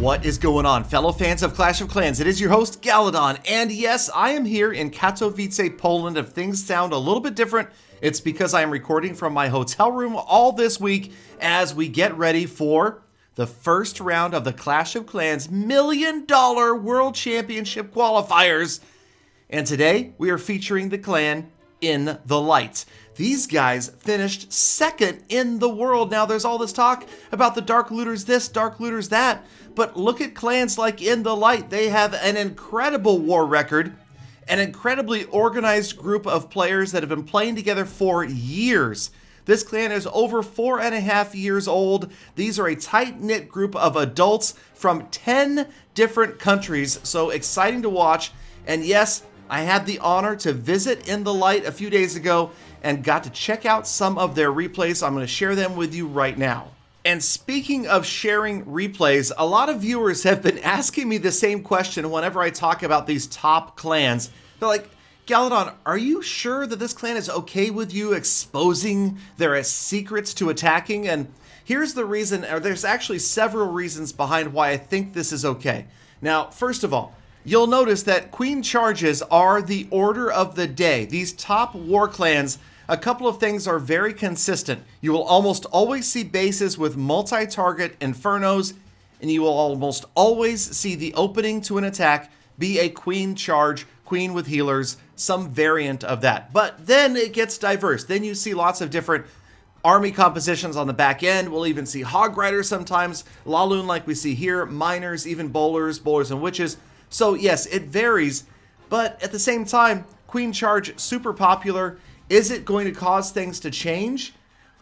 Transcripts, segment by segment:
What is going on, fellow fans of Clash of Clans? It is your host, Galadon, and yes, I am here in Katowice, Poland. If things sound a little bit different, it's because I am recording from my hotel room all this week as we get ready for the first round of the Clash of Clans $1 Million World Championship Qualifiers. And today, we are featuring the clan InTheLight. These guys finished second in the world. Now, there's all this talk about the Dark Looters this, Dark Looters that, but look at clans like InTheLight. They have an incredible war record, an incredibly organized group of players that have been playing together for years. This clan is over 4.5 years old. These are a tight-knit group of adults from 10 different countries, so exciting to watch. And yes, I had the honor to visit InTheLight a few days ago and got to check out some of their replays. I'm going to share them with you right now. And speaking of sharing replays, a lot of viewers have been asking me the same question whenever I talk about these top clans. They're like, Galadon, are you sure that this clan is okay with you exposing their secrets to attacking? And here's the reason, or there's actually several reasons behind why I think this is okay. Now, first of all, you'll notice that queen charges are the order of the day. These top war clans, a couple of things are very consistent. You will almost always see bases with multi-target infernos, and you will almost always see the opening to an attack be a queen charge, queen with healers, some variant of that. But then it gets diverse. Then you see lots of different army compositions on the back end. We'll even see hog riders sometimes, Laloon like we see here, miners, even bowlers and witches. So yes, it varies, but at the same time, queen charge, super popular. Is it going to cause things to change?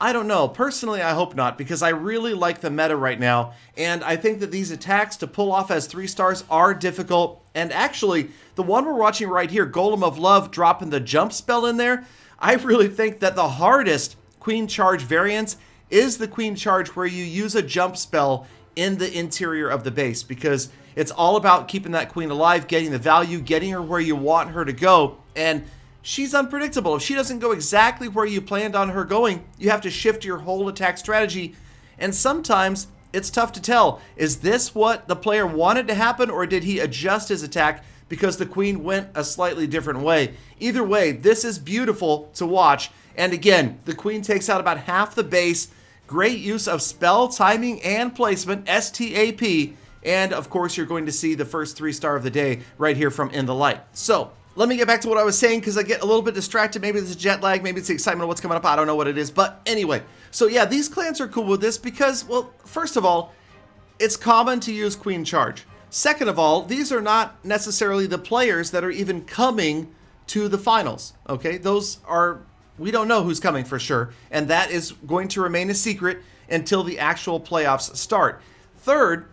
I don't know. Personally, I hope not, because I really like the meta right now, and I think that these attacks to pull off as 3 stars are difficult. And actually, the one we're watching right here, Golem of Love, dropping the jump spell in there, I really think that the hardest queen charge variant is the queen charge where you use a jump spell in the interior of the base, because it's all about keeping that queen alive, getting the value, getting her where you want her to go, and she's unpredictable. If she doesn't go exactly where you planned on her going, you have to shift your whole attack strategy, and sometimes it's tough to tell. Is this what the player wanted to happen, or did he adjust his attack because the queen went a slightly different way? Either way, this is beautiful to watch, and again, the queen takes out about half the base. Great use of spell timing and placement, STAP, and of course you're going to see the first 3-star of the day right here from InTheLight. So let me get back to what I was saying, because I get a little bit distracted. Maybe it's jet lag, maybe it's the excitement of what's coming up. I don't know what it is, but anyway. So yeah, these clans are cool with this because, well, first of all, it's common to use queen charge. Second of all, these are not necessarily the players that are even coming to the finals, okay? Those are, we don't know who's coming for sure, and that is going to remain a secret until the actual playoffs start. Third,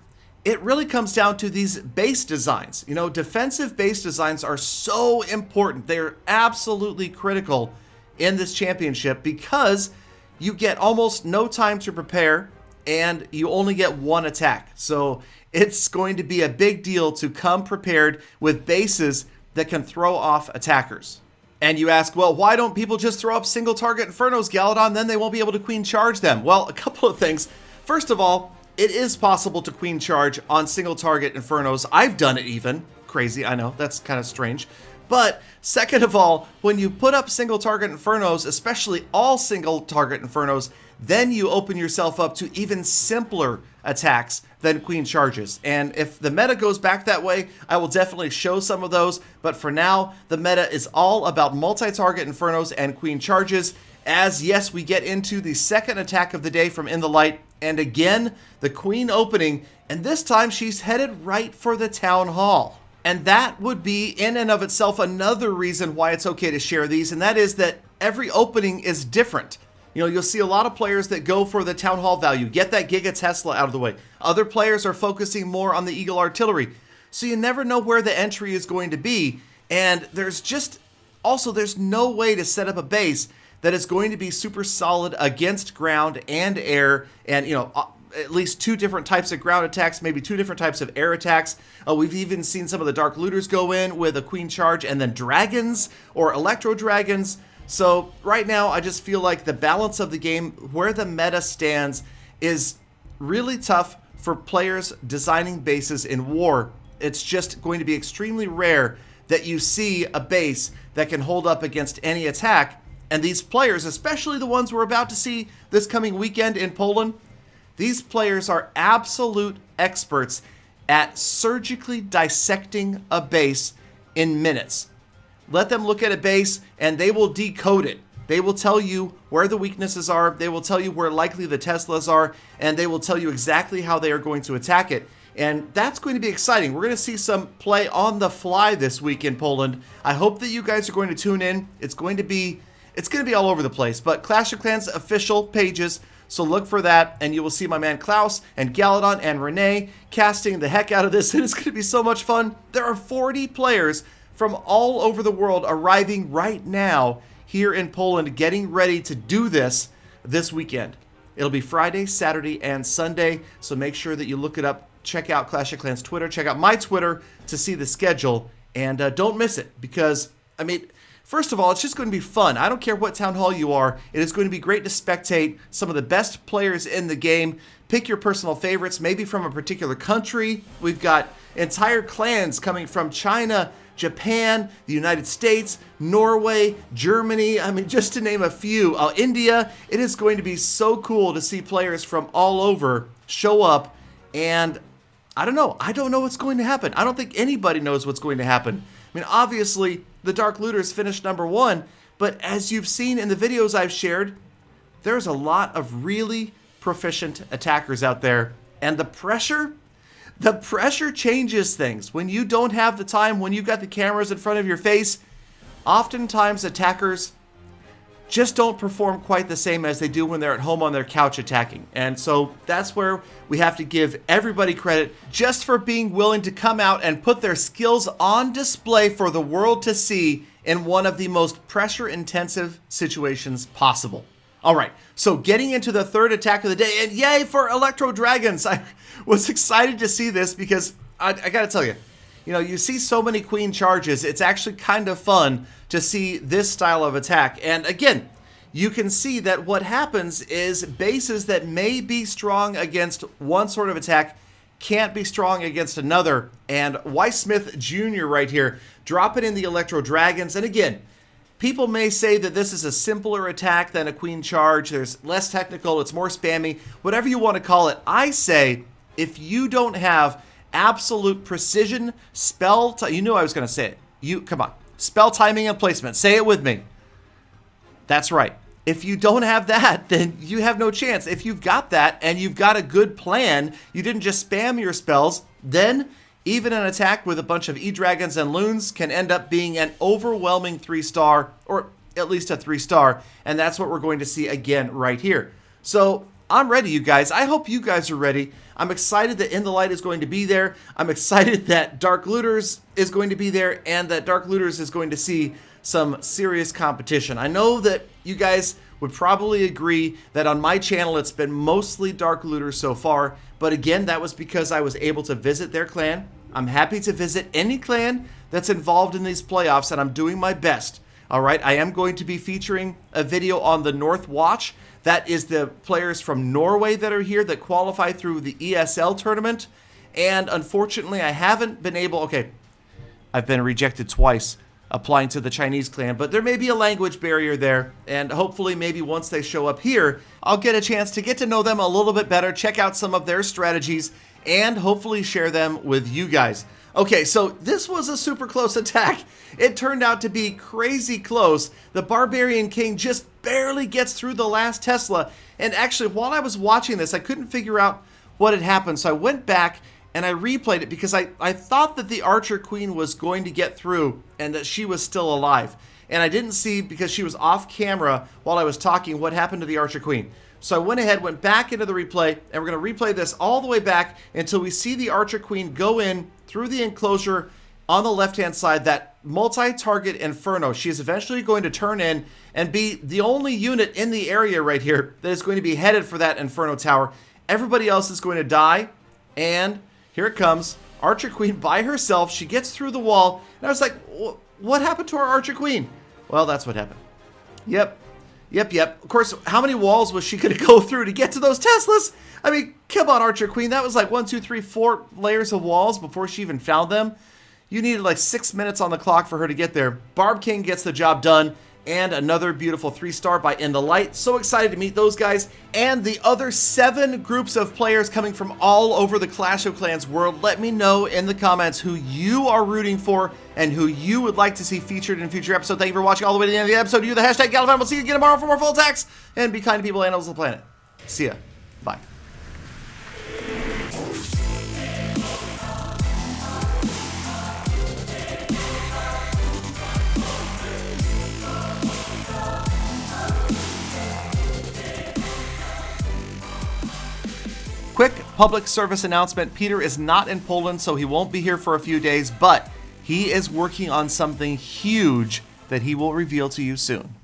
it really comes down to these base designs. You know, defensive base designs are so important. They're absolutely critical in this championship because you get almost no time to prepare and you only get one attack. So it's going to be a big deal to come prepared with bases that can throw off attackers. And you ask, well, why don't people just throw up single target infernos, Galadon? Then they won't be able to queen charge them. Well, a couple of things. First of all, it is possible to queen charge on single target infernos. I've done it even. Crazy, I know, that's kind of strange. But second of all, when you put up single target infernos, especially all single target infernos, then you open yourself up to even simpler attacks than queen charges. And if the meta goes back that way, I will definitely show some of those. But for now, the meta is all about multi-target infernos and queen charges. As yes, we get into the second attack of the day from InTheLight. And again, the queen opening, and this time she's headed right for the town hall. And that would be in and of itself another reason why it's okay to share these, and that is that every opening is different. You know, you'll see a lot of players that go for the town hall value, get that Giga Tesla out of the way. Other players are focusing more on the Eagle Artillery. So you never know where the entry is going to be, and there's no way to set up a base that is going to be super solid against ground and air, and you know, at least 2 different types of ground attacks, maybe 2 different types of air attacks. We've even seen some of the Dark Looters go in with a queen charge and then dragons or electro dragons. So right now, I just feel like the balance of the game, where the meta stands, is really tough for players designing bases in war. It's just going to be extremely rare that you see a base that can hold up against any attack. And these players, especially the ones we're about to see this coming weekend in Poland, these players are absolute experts at surgically dissecting a base in minutes. Let them look at a base and they will decode it. They will tell you where the weaknesses are, they will tell you where likely the Teslas are, and they will tell you exactly how they are going to attack it. And that's going to be exciting. We're going to see some play on the fly this week in Poland. I hope that you guys are going to tune in. It's going to be all over the place. But Clash of Clans official pages, so look for that, and you will see my man Klaus and Galadon and Renee casting the heck out of this, and it's going to be so much fun. There are 40 players from all over the world arriving right now here in Poland, getting ready to do this weekend. It'll be Friday, Saturday, and Sunday, so make sure that you look it up. Check out Clash of Clans Twitter, check out my Twitter to see the schedule, and don't miss it, because, I mean, first of all, it's just going to be fun. I don't care what town hall you are. It is going to be great to spectate some of the best players in the game. Pick your personal favorites, maybe from a particular country. We've got entire clans coming from China, Japan, the United States, Norway, Germany, I mean, just to name a few. India. It is going to be so cool to see players from all over show up, and I don't know. I don't know what's going to happen. I don't think anybody knows what's going to happen. I mean, obviously, the Dark Looters finished #1, but as you've seen in the videos I've shared, there's a lot of really proficient attackers out there, and the pressure changes things. When you don't have the time, when you've got the cameras in front of your face, oftentimes attackers just don't perform quite the same as they do when they're at home on their couch attacking. And so that's where we have to give everybody credit just for being willing to come out and put their skills on display for the world to see in one of the most pressure-intensive situations possible. All right, so getting into the third attack of the day, and yay for Electro Dragons. I was excited to see this because I gotta tell you, you see so many queen charges, it's actually kind of fun to see this style of attack. And again, you can see that what happens is bases that may be strong against one sort of attack can't be strong against another. And Weiss Smith Jr. right here, dropping in the Electro Dragons. And again, people may say that this is a simpler attack than a queen charge. There's less technical, it's more spammy, whatever you want to call it. I say, if you don't have absolute precision, you knew I was going to say it. Come on. Spell timing and placement. Say it with me. That's right. If you don't have that, then you have no chance. If you've got that and you've got a good plan, you didn't just spam your spells, then even an attack with a bunch of E-Dragons and Loons can end up being an overwhelming 3-star, or at least a 3-star, and that's what we're going to see again right here. So I'm ready, you guys. I hope you guys are ready. I'm excited that InTheLight is going to be there. I'm excited that Dark Looters is going to be there, and that Dark Looters is going to see some serious competition. I know that you guys would probably agree that on my channel it's been mostly Dark Looters so far, but again, that was because I was able to visit their clan. I'm happy to visit any clan that's involved in these playoffs, and I'm doing my best. All right, I am going to be featuring a video on the North Watch. That is the players from Norway that are here that qualify through the ESL tournament. And unfortunately, I haven't been able... Okay, I've been rejected twice applying to the Chinese clan, but there may be a language barrier there. And hopefully, maybe once they show up here, I'll get a chance to get to know them a little bit better, check out some of their strategies, and hopefully share them with you guys. Okay, so this was a super close attack. It turned out to be crazy close. The Barbarian King just barely gets through the last Tesla. And actually, while I was watching this, I couldn't figure out what had happened. So I went back and I replayed it because I thought that the Archer Queen was going to get through and that she was still alive. And I didn't see, because she was off camera while I was talking, what happened to the Archer Queen. So I went ahead, went back into the replay, and we're going to replay this all the way back until we see the Archer Queen go in through the enclosure on the left-hand side, that multi-target Inferno. She is eventually going to turn in and be the only unit in the area right here that is going to be headed for that Inferno Tower. Everybody else is going to die, and here it comes. Archer Queen by herself. She gets through the wall, and I was like, what happened to our Archer Queen? Well, that's what happened. Yep. Yep. Of course, how many walls was she going to go through to get to those Teslas? I mean, come on, Archer Queen. That was like 1, 2, 3, 4 layers of walls before she even found them. You needed like 6 minutes on the clock for her to get there. Barb King gets the job done. And another beautiful 3-star by InTheLight. So excited to meet those guys. And the other 7 groups of players coming from all over the Clash of Clans world. Let me know in the comments who you are rooting for and who you would like to see featured in a future episode. Thank you for watching all the way to the end of the episode. Use the hashtag Galadon. We'll see you again tomorrow for more full attacks. And be kind to people, animals, and the planet. See ya. Bye. Quick public service announcement. Peter is not in Poland, so he won't be here for a few days, but he is working on something huge that he will reveal to you soon.